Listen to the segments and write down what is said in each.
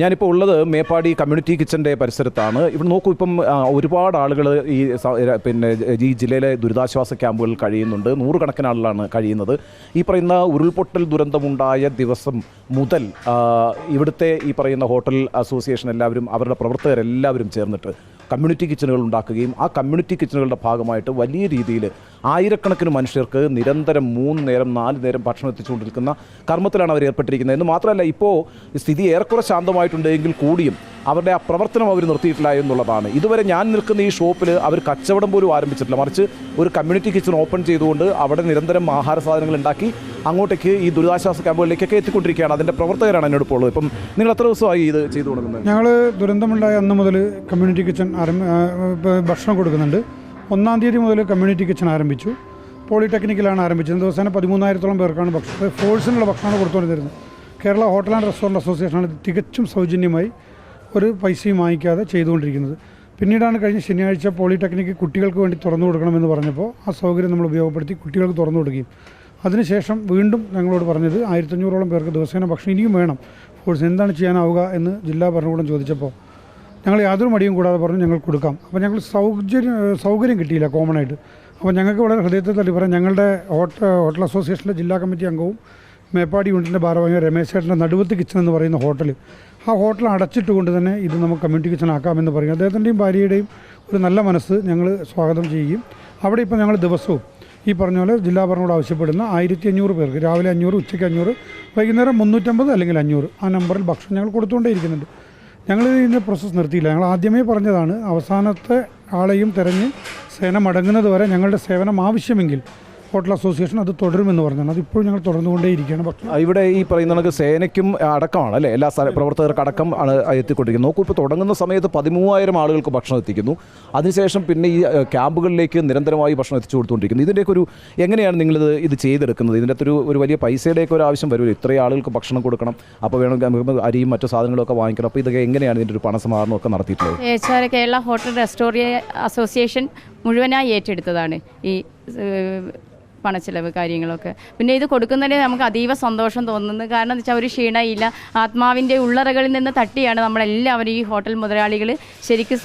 ഞാനിപ്പോൾ ഉള്ളത് മേപ്പാടി കമ്മ്യൂണിറ്റി കിച്ചൻ്റെ പരിസരത്താണ്. ഇവിടെ നോക്കൂ, ഇപ്പം ഒരുപാട് ആളുകൾ ഈ ജില്ലയിലെ ദുരിതാശ്വാസ ക്യാമ്പുകളിൽ കഴിയുന്നുണ്ട്. നൂറുകണക്കിന് ആളുകളാണ് കഴിയുന്നത്. ഈ പറയുന്ന ഉരുൾപൊട്ടൽ ദുരന്തമുണ്ടായ ദിവസം മുതൽ ഇവിടുത്തെ ഈ പറയുന്ന ഹോട്ടൽ അസോസിയേഷൻ എല്ലാവരും, അവരുടെ പ്രവർത്തകരെല്ലാവരും ചേർന്നിട്ട് കമ്മ്യൂണിറ്റി കിച്ചണുകൾ ഉണ്ടാക്കുകയും ആ കമ്മ്യൂണിറ്റി കിച്ചണുകളുടെ ഭാഗമായിട്ട് വലിയ രീതിയിൽ ആയിരക്കണക്കിന് മനുഷ്യർക്ക് നിരന്തരം 3 നേരം 4 നേരം ഭക്ഷണം എത്തിച്ചുകൊണ്ടിരിക്കുന്ന കർമ്മത്തിലാണ് അവർ ഏർപ്പെട്ടിരിക്കുന്നത്. എന്ന് മാത്രമല്ല, ഇപ്പോൾ സ്ഥിതി ഏറെക്കുറെ ശാന്തമായിട്ടുണ്ടെങ്കിൽ കൂടിയും അവരുടെ ആ പ്രവർത്തനം അവർ നിർത്തിയിട്ടില്ല എന്നുള്ളതാണ്. ഇതുവരെ ഞാൻ നിൽക്കുന്ന ഈ ഷോപ്പിൽ അവർ കച്ചവടം പോലും ആരംഭിച്ചിട്ടില്ല. മറിച്ച് ഒരു കമ്മ്യൂണിറ്റി കിച്ചൺ ഓപ്പൺ ചെയ്തുകൊണ്ട് അവിടെ നിരന്തരം ആഹാര സാധനങ്ങൾ ഉണ്ടാക്കി അങ്ങോട്ടേക്ക് ഈ ദുരിതാശ്വാസ ക്യാമ്പുകളിലേക്കൊക്കെ എത്തിക്കൊണ്ടിരിക്കുകയാണ്. അതിൻ്റെ പ്രവർത്തകരാണ് എന്നോട് ഇപ്പോൾ ഉള്ളത്. ഇപ്പം നിങ്ങൾ എത്ര ദിവസമായി ഇത് ചെയ്തു കൊടുക്കുന്നത്? ഞങ്ങൾ ദുരന്തമുണ്ടായ അന്ന് മുതൽ കമ്മ്യൂണിറ്റി കിച്ചൺ ഭക്ഷണം കൊടുക്കുന്നുണ്ട്. 1-ാം തീയതി മുതൽ കമ്മ്യൂണിറ്റി കിച്ചൺ ആരംഭിച്ചു. പോളിടെക്നിക്കിലാണ് ആരംഭിച്ചത്. ദിവസേന 13,000-ഓളം പേർക്കാണ് ഫോഴ്സിനുള്ള ഭക്ഷണമാണ് കൊടുത്തുകൊണ്ടിരുന്നത്. കേരള ഹോട്ടൽ ആൻഡ് റെസ്റ്റോറൻറ്റ് അസോസിയേഷനാണ് തികച്ചും സൗജന്യമായി ഒരു പൈസയും വാങ്ങിക്കാതെ ചെയ്തുകൊണ്ടിരിക്കുന്നത്. പിന്നീടാണ് കഴിഞ്ഞ ശനിയാഴ്ച പോളിടെക്നിക്ക് കുട്ടികൾക്ക് വേണ്ടി തുറന്നു കൊടുക്കണമെന്ന് പറഞ്ഞപ്പോൾ ആ സൗകര്യം നമ്മൾ ഉപയോഗപ്പെടുത്തി കുട്ടികൾക്ക് തുറന്നു കൊടുക്കുകയും അതിനുശേഷം വീണ്ടും ഞങ്ങളോട് പറഞ്ഞത് 1,500-ഓളം പേർക്ക് ദിവസേന ഭക്ഷണം ഇനിയും വേണം, ഫോഴ്സ് എന്താണ് ചെയ്യാനാവുക എന്ന് ജില്ലാ ഭരണകൂടം ചോദിച്ചപ്പോൾ ഞങ്ങൾ യാതൊരു മടിയും കൂടാതെ പറഞ്ഞു ഞങ്ങൾ കൊടുക്കാം. അപ്പോൾ ഞങ്ങൾ സൗകര്യം കിട്ടിയില്ല കോമൺ ആയിട്ട്. അപ്പോൾ ഞങ്ങൾക്ക് വളരെ ഹൃദയത്തിൽ തള്ളി പറയാം, ഞങ്ങളുടെ ഹോട്ടൽ അസോസിയേഷൻ്റെ ജില്ലാ കമ്മിറ്റി അംഗവും മേപ്പാടി യൂണിറ്റിൻ്റെ ഭാരവാഹിയും രമേശ് ചേട്ടൻ്റെ നടുവത്ത് കിച്ചൺ എന്ന് പറയുന്ന ആ ഹോട്ടൽ അടച്ചിട്ടുകൊണ്ട് തന്നെ ഇത് നമുക്ക് കമ്മ്യൂണിറ്റി കിച്ചൺ ആക്കാമെന്ന് പറയും. അദ്ദേഹത്തിൻ്റെയും ഭാര്യയുടെയും ഒരു നല്ല മനസ്സ് ഞങ്ങൾ സ്വാഗതം ചെയ്യുകയും അവിടെ ഇപ്പോൾ ഞങ്ങൾ ദിവസവും ഈ പറഞ്ഞ പോലെ ജില്ലാ ഭരണകൂടം ആവശ്യപ്പെടുന്ന 1,500 പേർക്ക് രാവിലെ 500, ഉച്ചയ്ക്ക് 500, വൈകുന്നേരം 350 അല്ലെങ്കിൽ 500 ആ നമ്പറിൽ ഭക്ഷണം ഞങ്ങൾ കൊടുത്തുകൊണ്ടേയിരിക്കുന്നുണ്ട്. ഞങ്ങൾ ഇതിൻ്റെ പ്രോസസ്സ് നിർത്തിയില്ല. ഞങ്ങൾ ആദ്യമേ പറഞ്ഞതാണ്, അവസാനത്തെ ആളെയും തിരഞ്ഞ് സേന മടങ്ങുന്നത് വരെ ഞങ്ങളുടെ സേവനം ആവശ്യമെങ്കിൽ ഹോട്ടൽ അസോസിയേഷൻ അത് തുടരുമെന്ന് പറഞ്ഞാണ്. അതിപ്പോഴും ഞങ്ങൾ തുടർന്നുകൊണ്ടേയിരിക്കുകയാണ്. പക്ഷേ ഇവിടെ ഈ പറയുന്ന സേനയ്ക്കും അടക്കമാണ് അല്ലേ, എല്ലാ പ്രവർത്തകർക്ക് അടക്കം ആണ് എത്തിക്കൊണ്ടിരിക്കുന്നത്. നോക്കൂ, ഇപ്പോൾ തുടങ്ങുന്ന സമയത്ത് 13,000 ആളുകൾക്ക് ഭക്ഷണം എത്തിക്കുന്നു. അതിനുശേഷം പിന്നെ ഈ ക്യാമ്പുകളിലേക്ക് നിരന്തരമായി ഭക്ഷണം എത്തിച്ചു കൊടുത്തുകൊണ്ടിരിക്കുന്നു. ഇതിൻ്റെയൊക്കെ ഒരു എങ്ങനെയാണ് നിങ്ങളിത് ചെയ്തെടുക്കുന്നത്? ഇതിൻ്റെ ഒരു വലിയ പൈസയുടെയൊക്കെ ഒരു ആവശ്യം വരുമല്ലോ. ഇത്രയും ആളുകൾക്ക് ഭക്ഷണം കൊടുക്കണം, അപ്പോൾ വേണമെങ്കിൽ അരിയും മറ്റു സാധനങ്ങളൊക്കെ വാങ്ങിക്കണം. അപ്പോൾ ഇതൊക്കെ എങ്ങനെയാണ് ഇതിൻ്റെ ഒരു പണസമാഹരണമൊക്കെ നടത്തിയിട്ടുള്ളത്? കേരള ഹോട്ടൽ റെസ്റ്റോറൻറ്റ് അസോസിയേഷൻ മുഴുവനായി ഏറ്റെടുത്തതാണ് ഈ പണച്ചിലവ് കാര്യങ്ങളൊക്കെ. പിന്നെ ഇത് കൊടുക്കുന്നതിന് നമുക്ക് അതീവ സന്തോഷം തോന്നുന്നത്. കാരണം എന്ന് വെച്ചാൽ ഒരു ക്ഷീണയില്ല, ആത്മാവിൻ്റെ ഉള്ളറകളിൽ നിന്ന് തട്ടിയാണ് നമ്മളെല്ലാവരും ഈ ഹോട്ടൽ മുതലാളികൾ ശരിക്കും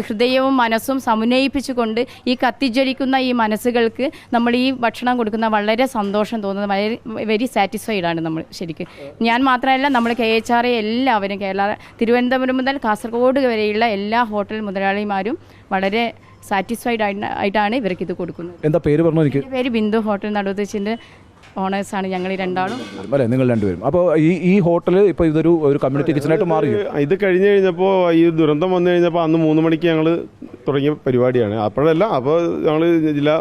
ഹൃദയവും മനസ്സും സമന്വയിപ്പിച്ചുകൊണ്ട് ഈ കത്തിജ്വലിക്കുന്ന ഈ മനസ്സുകൾക്ക് നമ്മൾ ഈ ഭക്ഷണം കൊടുക്കുന്ന വളരെ സന്തോഷം തോന്നുന്നത്. വെരി സാറ്റിസ്ഫൈഡാണ് നമ്മൾ ശരിക്കും. ഞാൻ മാത്രമല്ല, നമ്മൾ KHRA എല്ലാവരും, തിരുവനന്തപുരം മുതൽ കാസർഗോഡ് വരെയുള്ള എല്ലാ ഹോട്ടൽ മുതലാളിമാരും വളരെ സാറ്റിസ്ഫൈഡ് ആയിട്ടാണ് ഇവർക്ക് ഇത് കൊടുക്കുന്നത്. എന്താ പേര് പറഞ്ഞു? എനിക്ക് പേര് ബിന്ദു. ഹോട്ടൽ നടുവത്തിച്ചിൻ്റെ ഓണേഴ്സാണ് ഞങ്ങൾ രണ്ടാളും. അല്ലേ, നിങ്ങൾ രണ്ടുപേരും. അപ്പോൾ ഈ ഹോട്ടൽ ഇപ്പോൾ ഇതൊരു കമ്മ്യൂണിറ്റി കിച്ചനായിട്ട് മാറി. ഇത് കഴിഞ്ഞ് കഴിഞ്ഞപ്പോൾ ഈ ദുരന്തം വന്നു കഴിഞ്ഞപ്പോൾ അന്ന് 3 മണിക്ക് ഞങ്ങൾ തുടങ്ങിയ പരിപാടിയാണ്. അപ്പോഴല്ല, അപ്പോൾ ഞങ്ങൾ ജില്ലാ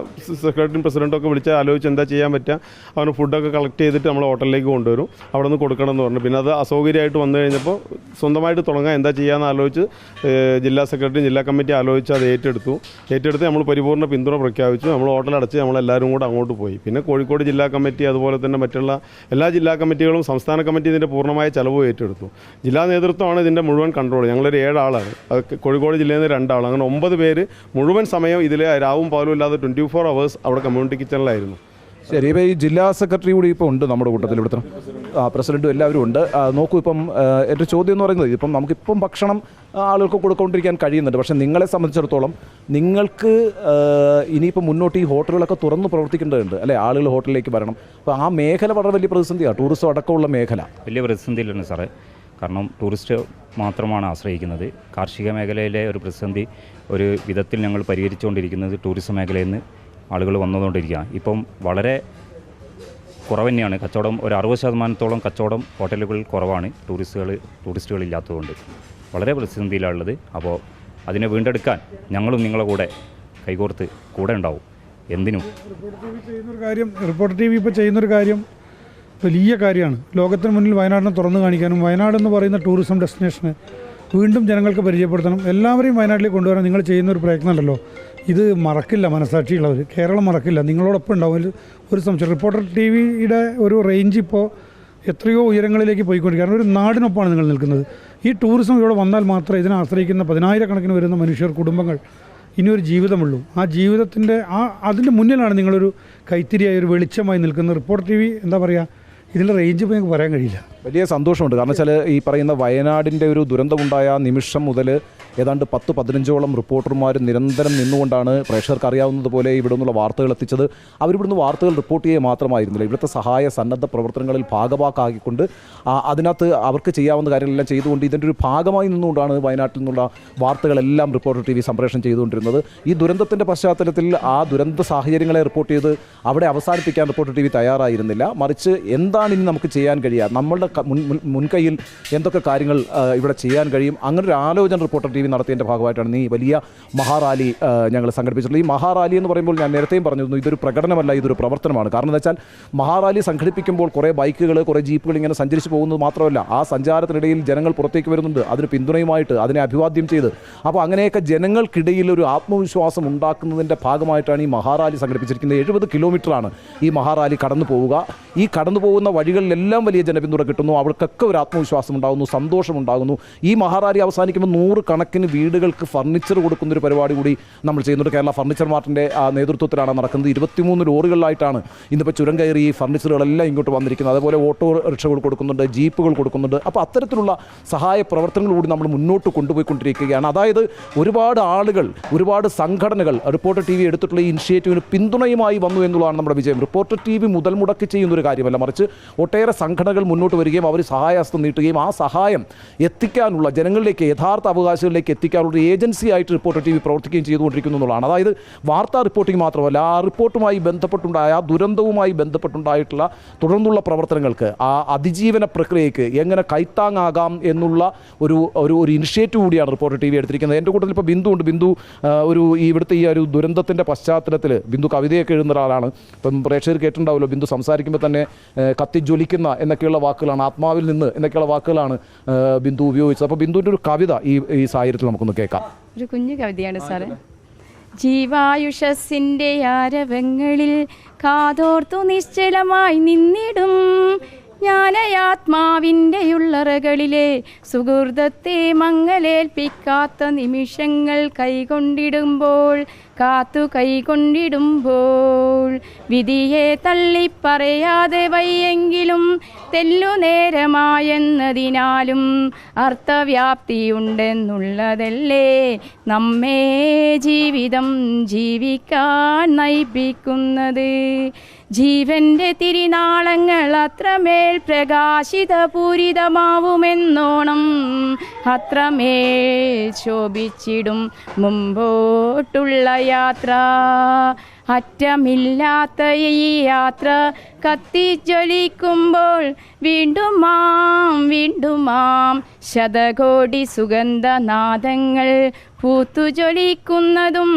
സെക്രട്ടറിയും പ്രസിഡൻറ്റൊക്കെ വിളിച്ച് ആലോചിച്ച് എന്താ ചെയ്യാൻ പറ്റുക, അവന് ഫുഡൊക്കെ കളക്ട് ചെയ്തിട്ട് നമ്മൾ ഹോട്ടലിലേക്ക് കൊണ്ടുവരും, അവിടെ നിന്ന് കൊടുക്കണം എന്ന് പറഞ്ഞു. പിന്നെ അത് അസൗകര്യമായിട്ട് വന്നു കഴിഞ്ഞപ്പോൾ സ്വന്തമായിട്ട് തുടങ്ങാൻ എന്താ ചെയ്യാമെന്ന് ആലോചിച്ച് ജില്ലാ സെക്രട്ടറി ജില്ലാ കമ്മിറ്റി ആലോചിച്ച് അത് ഏറ്റെടുത്ത് നമ്മൾ പരിപൂർണ്ണ പിന്തുണ പ്രഖ്യാപിച്ചു. നമ്മൾ ഹോട്ടലടച്ച് നമ്മളെല്ലാവരും കൂടെ അങ്ങോട്ട് പോയി. പിന്നെ കോഴിക്കോട് ജില്ലാ കമ്മിറ്റി, അതുപോലെ തന്നെ മറ്റുള്ള എല്ലാ ജില്ലാ കമ്മിറ്റികളും സംസ്ഥാന കമ്മിറ്റി ഇതിൻ്റെ പൂർണ്ണമായ ചെലവ് ഏറ്റെടുത്തു. ജില്ലാ നേതൃത്വമാണ് ഇതിൻ്റെ മുഴുവൻ കൺട്രോൾ. ഞങ്ങളൊരു 7 ആളാണ്. കോഴിക്കോട് ജില്ലയിൽ നിന്ന് 2 ആൾ, അങ്ങനെ 9 പേര് മുഴുവൻ സമയം ഇതിൽ രാവും പകലും ഇല്ലാതെ 24 hours അവിടെ കമ്മ്യൂണിറ്റി കിച്ചണിലായിരുന്നു. ശരി, ഇപ്പോൾ ഈ ജില്ലാ സെക്രട്ടറി കൂടി ഇപ്പോൾ ഉണ്ട് നമ്മുടെ കൂട്ടത്തിൽ, ഇവിടുത്തെ പ്രസിഡൻറ്റും എല്ലാവരും ഉണ്ട്. നോക്കൂ, ഇപ്പം എൻ്റെ ചോദ്യം എന്ന് പറയുന്നത്, ഇപ്പം നമുക്കിപ്പം ഭക്ഷണം ആളുകൾക്ക് കൊടുക്കൊണ്ടിരിക്കാൻ കഴിയുന്നുണ്ട്. പക്ഷേ നിങ്ങളെ സംബന്ധിച്ചിടത്തോളം നിങ്ങൾക്ക് ഇനിയിപ്പോൾ മുന്നോട്ട് ഈ ഹോട്ടലുകളൊക്കെ തുറന്ന് പ്രവർത്തിക്കേണ്ടതുണ്ട് അല്ലേ? ആളുകൾ ഹോട്ടലിലേക്ക് വരണം. അപ്പോൾ ആ മേഖല വളരെ വലിയ പ്രതിസന്ധിയാണ്. ടൂറിസം അടക്കമുള്ള മേഖല വലിയ പ്രതിസന്ധിയിലാണ് സാറേ. കാരണം ടൂറിസ്റ്റ് മാത്രമാണ് ആശ്രയിക്കുന്നത്. കാർഷിക മേഖലയിലെ ഒരു പ്രതിസന്ധി ഒരു വിധത്തിൽ ഞങ്ങൾ പരിഹരിച്ചുകൊണ്ടിരിക്കുന്നത് ടൂറിസം മേഖലയിൽ നിന്ന് ആളുകൾ വന്നുകൊണ്ടിരിക്കുക. ഇപ്പം വളരെ കുറവ് തന്നെയാണ് കച്ചവടം. ഒരു 60% കച്ചവടം ഹോട്ടലുകളിൽ കുറവാണ്, ടൂറിസ്റ്റുകളില്ലാത്തതുകൊണ്ട് വളരെ പ്രതിസന്ധിയിലുള്ളത്. അപ്പോൾ അതിനെ വീണ്ടെടുക്കാൻ ഞങ്ങളും നിങ്ങളെ കൂടെ കൈകോർത്ത് കൂടെ ഉണ്ടാവും എന്തിനും. റിപ്പോർട്ടർ TV ഇപ്പോൾ ചെയ്യുന്നൊരു കാര്യം വലിയ കാര്യമാണ്. ലോകത്തിന് മുന്നിൽ വയനാടിനെ തുറന്നു കാണിക്കാനും വയനാടെന്ന് പറയുന്ന ടൂറിസം ഡെസ്റ്റിനേഷന് വീണ്ടും ജനങ്ങൾക്ക് പരിചയപ്പെടുത്തണം, എല്ലാവരെയും വയനാട്ടിലേക്ക് കൊണ്ടുവരാൻ നിങ്ങൾ ചെയ്യുന്നൊരു പ്രയത്നം ഉണ്ടല്ലോ, ഇത് മറക്കില്ല മനസാക്ഷിയുള്ളവർ. കേരളം മറക്കില്ല. നിങ്ങളോടൊപ്പം ഉണ്ടാവും. ഒരു സംശയം, റിപ്പോർട്ടർ TVയുടെ ഒരു റേഞ്ച് ഇപ്പോൾ എത്രയോ ഉയരങ്ങളിലേക്ക് പോയിക്കൊണ്ടിരിക്കുക. കാരണം ഒരു നാടിനൊപ്പമാണ് നിങ്ങൾ നിൽക്കുന്നത്. ഈ ടൂറിസം ഇവിടെ വന്നാൽ മാത്രമേ ഇതിനെ ആശ്രയിക്കുന്ന 10,000-കണക്കിന് വരുന്ന മനുഷ്യർ, കുടുംബങ്ങൾ ഇനിയൊരു ജീവിതമുള്ളൂ. ആ ജീവിതത്തിൻ്റെ അതിൻ്റെ മുന്നിലാണ് നിങ്ങളൊരു കൈത്തിരിയായി, ഒരു വെളിച്ചമായി നിൽക്കുന്നത്. റിപ്പോർട്ടർ TV എന്താ പറയുക, ഇതിൻ്റെ റേഞ്ച് ഇപ്പോൾ എനിക്ക് പറയാൻ കഴിയില്ല. വലിയ സന്തോഷമുണ്ട്. കാരണം വെച്ചാൽ ഈ പറയുന്ന വയനാടിൻ്റെ ഒരു ദുരന്തമുണ്ടായ നിമിഷം മുതൽ ഏതാണ്ട് 10-15ഓളം റിപ്പോർട്ടർമാർ നിരന്തരം നിന്നുകൊണ്ടാണ് പ്രേക്ഷകർക്ക് അറിയാവുന്നതുപോലെ ഇവിടെ നിന്നുള്ള വാർത്തകൾ എത്തിച്ചത്. അവരിവിടുന്ന് വാർത്തകൾ റിപ്പോർട്ട് ചെയ്യുക മാത്രമായിരുന്നില്ല, ഇവിടുത്തെ സഹായ സന്നദ്ധ പ്രവർത്തനങ്ങളിൽ ഭാഗമാക്കിക്കൊണ്ട് അതിനകത്ത് അവർക്ക് ചെയ്യാവുന്ന കാര്യങ്ങളെല്ലാം ചെയ്തുകൊണ്ട് ഇതിൻ്റെ ഒരു ഭാഗമായി നിന്നുകൊണ്ടാണ് വയനാട്ടിൽ നിന്നുള്ള വാർത്തകളെല്ലാം റിപ്പോർട്ടർ TV സംപ്രേഷണം ചെയ്തുകൊണ്ടിരുന്നത്. ഈ ദുരന്തത്തിൻ്റെ പശ്ചാത്തലത്തിൽ ആ ദുരന്ത സാഹചര്യങ്ങളെ റിപ്പോർട്ട് ചെയ്ത് അവിടെ അവസാനിപ്പിക്കാൻ റിപ്പോർട്ടർ TV തയ്യാറായിരുന്നില്ല. മറിച്ച് എന്താണ് ഇനി നമുക്ക് ചെയ്യാൻ കഴിയുക, നമ്മളുടെ മുൻകൈയിൽ എന്തൊക്കെ കാര്യങ്ങൾ ഇവിടെ ചെയ്യാൻ കഴിയും, അങ്ങനെ ഒരു ആലോചന റിപ്പോർട്ടർ TV നടത്തിയതിൻ്റെ ഭാഗമായിട്ടാണ് ഈ വലിയ മഹാറാലി ഞങ്ങൾ സംഘടിപ്പിച്ചിട്ടുള്ളത്. ഈ മഹാറാലി എന്ന് പറയുമ്പോൾ ഞാൻ നേരത്തെയും പറഞ്ഞിരുന്നു, ഇതൊരു പ്രകടനമല്ല, ഇതൊരു പ്രവർത്തനമാണ്. കാരണം എന്താ വെച്ചാൽ മഹാറാലി സംഘടിപ്പിക്കുമ്പോൾ കുറേ ബൈക്കുകൾ, കുറേ ജീപ്പുകൾ ഇങ്ങനെ സഞ്ചരിച്ച് പോകുന്നത് മാത്രമല്ല, ആ സഞ്ചാരത്തിനിടയിൽ ജനങ്ങൾ പുറത്തേക്ക് വരുന്നുണ്ട്, അതിന് പിന്തുണയുമായിട്ട് അതിനെ അഭിവാദ്യം ചെയ്ത്. അപ്പോൾ അങ്ങനെയൊക്കെ ജനങ്ങൾക്കിടയിൽ ഒരു ആത്മവിശ്വാസം ഉണ്ടാക്കുന്നതിൻ്റെ ഭാഗമായിട്ടാണ് ഈ മഹാറാലി സംഘടിപ്പിച്ചിരിക്കുന്നത്. 70 കിലോമീറ്ററാണ് ഈ മഹാറാലി കടന്നു പോവുക. ഈ കടന്നു പോകുന്ന വഴികളിലെല്ലാം വലിയ ജനപിന്തുണ കിട്ടുന്നു, അവർക്കൊക്കെ ഒരു ആത്മവിശ്വാസം ഉണ്ടാകുന്നു, സന്തോഷമുണ്ടാകുന്നു. ഈ മഹാറാലി അവസാനിക്കുമ്പോൾ 100 കണക്കിന് വീടുകൾക്ക് ഫർണിച്ചർ കൊടുക്കുന്നൊരു പരിപാടി കൂടി നമ്മൾ ചെയ്യുന്നുണ്ട്. കേരള ഫർണിച്ചർ മാർട്ടിൻ്റെ നേതൃത്വത്തിലാണ് നടക്കുന്നത്. 23 ലോറികളിലായിട്ടാണ് ഇന്നിപ്പോൾ ചുരം കയറി ഈ ഫർണിച്ചറുകളെല്ലാം ഇങ്ങോട്ട് വന്നിരിക്കുന്നത്. അതുപോലെ ഓട്ടോ റിക്ഷകൾ കൊടുക്കുന്നുണ്ട്, ജീപ്പുകൾ കൊടുക്കുന്നുണ്ട്. അപ്പോൾ അത്തരത്തിലുള്ള സഹായ പ്രവർത്തനങ്ങൾ കൂടി നമ്മൾ മുന്നോട്ട് കൊണ്ടുപോയിക്കൊണ്ടിരിക്കുകയാണ്. അതായത് ഒരുപാട് ആളുകൾ, ഒരുപാട് സംഘടനകൾ റിപ്പോർട്ടർ TV എടുത്തിട്ടുള്ള ഈ ഇനിഷ്യേറ്റീവിന് പിന്തുണയുമായി വന്നു എന്നുള്ളതാണ് നമ്മുടെ വിജയം. റിപ്പോർട്ടർ TV മുതൽ മുടക്കി ചെയ്യുന്നൊരു കാര്യമല്ല, മറിച്ച് ഒട്ടേറെ സംഘടനകൾ മുന്നോട്ട് വരികയും അവർ സഹായഹസ്തം നീട്ടുകയും ആ സഹായം എത്തിക്കാനുള്ള, ജനങ്ങളിലേക്ക് യഥാർത്ഥ അവകാശങ്ങളിലേക്ക് എത്തിക്കാനുള്ള ഒരു ഏജൻസി ആയിട്ട് റിപ്പോർട്ടർ TV പ്രവർത്തിക്കുകയും ചെയ്തുകൊണ്ടിരിക്കുന്നു എന്നുള്ളതാണ്. അതായത് വാർത്താ റിപ്പോർട്ടിംഗ് മാത്രമല്ല, ആ റിപ്പോർട്ടുമായി ബന്ധപ്പെട്ടുണ്ടായ ആ ദുരന്തവുമായി ബന്ധപ്പെട്ടുണ്ടായിട്ടുള്ള തുടർന്നുള്ള പ്രവർത്തനങ്ങൾക്ക്, ആ അതിജീവന പ്രക്രിയയ്ക്ക് എങ്ങനെ കൈത്താങ്ങാകാം എന്നുള്ള ഒരു ഇനിഷ്യേറ്റീവ് കൂടിയാണ് റിപ്പോർട്ടർ TV എടുത്തിരിക്കുന്നത്. എൻ്റെ കൂട്ടത്തിൽ ഇപ്പോൾ ബിന്ദു ഉണ്ട്. ബിന്ദു ഇവിടുത്തെ ഈ ഒരു ദുരന്തത്തിൻ്റെ പശ്ചാത്തലത്തിൽ ബിന്ദു കവിതയൊക്കെ എഴുതുന്ന ഒരാളാണ്. ഇപ്പം പ്രേക്ഷകർ കേട്ടിട്ടുണ്ടാവുമല്ലോ, ബിന്ദു സംസാരിക്കുമ്പോൾ തന്നെ കത്തിജ്വലിക്കുന്ന എന്നൊക്കെയുള്ള വാക്കുകളാണ്, ആത്മാവിൽ നിന്ന് എന്നൊക്കെയുള്ള വാക്കുകളാണ് ബിന്ദു ഉപയോഗിച്ചത്. അപ്പോൾ ബിന്ദുവിൻ്റെ ഒരു കവിത ഈ സാഹചര്യത്തിൽ നമുക്കൊന്ന് കേൾക്കാം. ഒരു കുഞ്ഞു കവിതയാണ് സാറേ. ജീവായുഷസിൻ്റെ ആരവങ്ങളിൽ കാതോർത്തു നിശ്ചലമായി നിന്നിടും ജ്ഞാനയാത്മാവിൻ്റെ ഉള്ളറകളിലെ സുഹൃതത്തെ മങ്ങലേൽപ്പിക്കാത്ത നിമിഷങ്ങൾ കൈകൊണ്ടിടുമ്പോൾ വിധിയെ തള്ളിപ്പറയാതെ വയ്യെങ്കിലും തെല്ലുനേരമായെന്നതിനാലും അർത്ഥവ്യാപ്തിയുണ്ടെന്നുള്ളതല്ലേ നമ്മെ ജീവിതം ജീവിക്കാൻ നയിപ്പിക്കുന്നത്. ജീവന്റെ തിരിനാളങ്ങൾ അത്രമേൽ പ്രകാശിതപൂരിതമാവുമെന്നോണം അത്രമേൽ ശോഭിച്ചിടും മുമ്പോട്ടുള്ള യാത്ര. അറ്റമില്ലാത്ത ഈ യാത്ര കത്തിജ്വലിക്കുമ്പോൾ വീണ്ടുമാം ശതകോടി സുഗന്ധനാദങ്ങൾ പൂത്തുജ്വലിക്കുന്നതും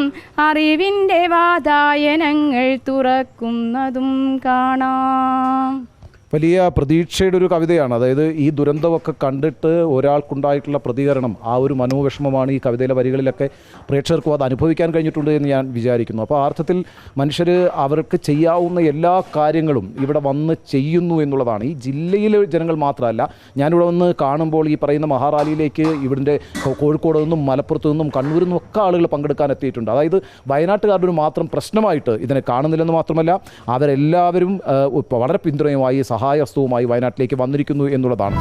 അറിവിൻ്റെ വാതായനങ്ങൾ തുറക്കുന്നതും കാണാം. വലിയ പ്രതീക്ഷയുടെ ഒരു കവിതയാണ്. അതായത് ഈ ദുരന്തമൊക്കെ കണ്ടിട്ട് ഒരാൾക്കുണ്ടായിട്ടുള്ള പ്രതികരണം, ആ ഒരു മനോവിഷമമാണ് ഈ കവിതയിലെ വരികളിലൊക്കെ പ്രേക്ഷകർക്കും അത് അനുഭവിക്കാൻ കഴിഞ്ഞിട്ടുണ്ട് എന്ന് ഞാൻ വിചാരിക്കുന്നു. അപ്പോൾ ആ അർത്ഥത്തിൽ മനുഷ്യർ അവർക്ക് ചെയ്യാവുന്ന എല്ലാ കാര്യങ്ങളും ഇവിടെ വന്ന് ചെയ്യുന്നു എന്നുള്ളതാണ്. ഈ ജില്ലയിലെ ജനങ്ങൾ മാത്രമല്ല, ഞാനിവിടെ വന്ന് കാണുമ്പോൾ ഈ പറയുന്ന മഹാറാലിയിലേക്ക് ഇവിടുത്തെ കോഴിക്കോട് നിന്നും മലപ്പുറത്ത് നിന്നും കണ്ണൂരിൽ നിന്നും ഒക്കെ ആളുകൾ പങ്കെടുക്കാൻ എത്തിയിട്ടുണ്ട്. അതായത് വയനാട്ടുകാരുടെ മാത്രം പ്രശ്നമായിട്ട് ഇതിനെ കാണുന്നില്ലെന്ന് മാത്രമല്ല, അവരെല്ലാവരും വളരെ പിന്തുണയുമായി സഹായഹസ്തവുമായി വയനാട്ടിലേക്ക് വന്നിരിക്കുന്നു എന്നുള്ളതാണ്.